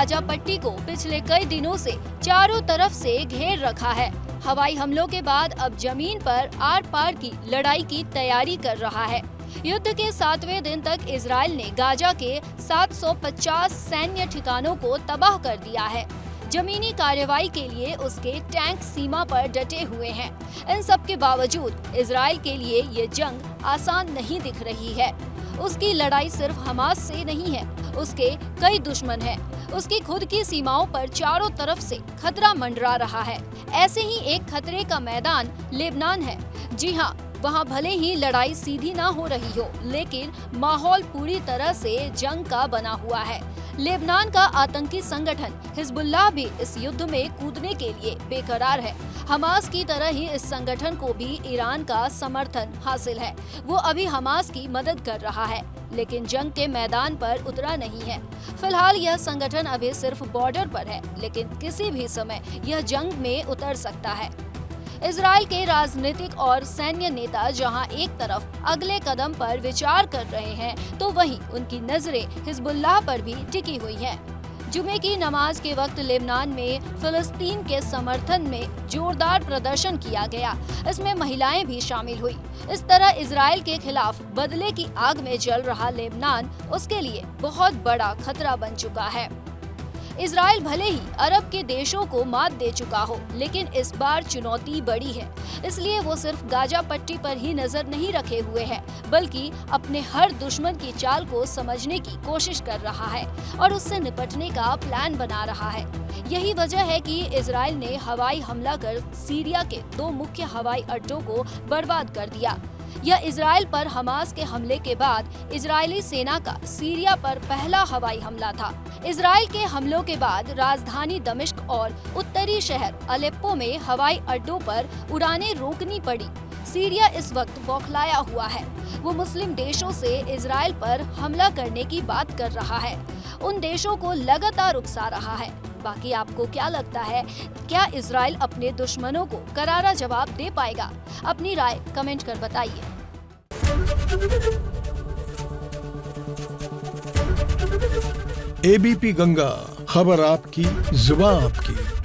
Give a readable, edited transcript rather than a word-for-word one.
Gaza पट्टी को पिछले कई दिनों से चारों तरफ से घेर रखा है। हवाई हमलों के बाद अब जमीन पर आर पार की लड़ाई की तैयारी कर रहा है। युद्ध के 7वें दिन तक इजराइल ने गाजा के 750 सैन्य ठिकानों को तबाह कर दिया है। जमीनी कार्रवाई के लिए उसके टैंक सीमा पर डटे हुए हैं। इन सब के बावजूद इजराइल के लिए ये जंग आसान नहीं दिख रही है। उसकी लड़ाई सिर्फ हमास से नहीं है, उसके कई दुश्मन हैं। उसकी खुद की सीमाओं पर चारों तरफ से खतरा मंडरा रहा है। ऐसे ही एक खतरे का मैदान लेबनान है। जी हाँ, वहाँ भले ही लड़ाई सीधी ना हो रही हो, लेकिन माहौल पूरी तरह से जंग का बना हुआ है। लेबनान का आतंकी संगठन हिजबुल्लाह भी इस युद्ध में कूदने के लिए बेकरार है। हमास की तरह ही इस संगठन को भी ईरान का समर्थन हासिल है। वो अभी हमास की मदद कर रहा है, लेकिन जंग के मैदान पर उतरा नहीं है। फिलहाल यह संगठन अभी सिर्फ बॉर्डर पर है, लेकिन किसी भी समय यह जंग में उतर सकता है। इजराइल के राजनीतिक और सैन्य नेता जहां एक तरफ अगले कदम पर विचार कर रहे हैं, तो वहीं उनकी नजरें हिजबुल्लाह पर भी टिकी हुई हैं। जुमे की नमाज के वक्त लेबनान में फिलिस्तीन के समर्थन में जोरदार प्रदर्शन किया गया। इसमें महिलाएं भी शामिल हुई। इस तरह इजराइल के खिलाफ बदले की आग में जल रहा लेबनान उसके लिए बहुत बड़ा खतरा बन चुका है। इजराइल भले ही अरब के देशों को मात दे चुका हो, लेकिन इस बार चुनौती बड़ी है। इसलिए वो सिर्फ गाजा पट्टी पर ही नजर नहीं रखे हुए है, बल्कि अपने हर दुश्मन की चाल को समझने की कोशिश कर रहा है और उससे निपटने का प्लान बना रहा है। यही वजह है कि इजराइल ने हवाई हमला कर सीरिया के 2 मुख्य हवाई अड्डों को बर्बाद कर दिया। यह इजराइल पर हमास के हमले के बाद इजरायली सेना का सीरिया पर पहला हवाई हमला था। इजराइल के हमलों के बाद राजधानी दमिश्क और उत्तरी शहर अलेप्पो में हवाई अड्डों पर उड़ानें रोकनी पड़ी। सीरिया इस वक्त बौखलाया हुआ है। वो मुस्लिम देशों से इजराइल पर हमला करने की बात कर रहा है। उन देशों को लगातार उकसा रहा है। बाकी आपको क्या लगता है, क्या इजराइल अपने दुश्मनों को करारा जवाब दे पाएगा? अपनी राय कमेंट कर बताइए। एबीपी गंगा, खबर आपकी, जुबान आपकी।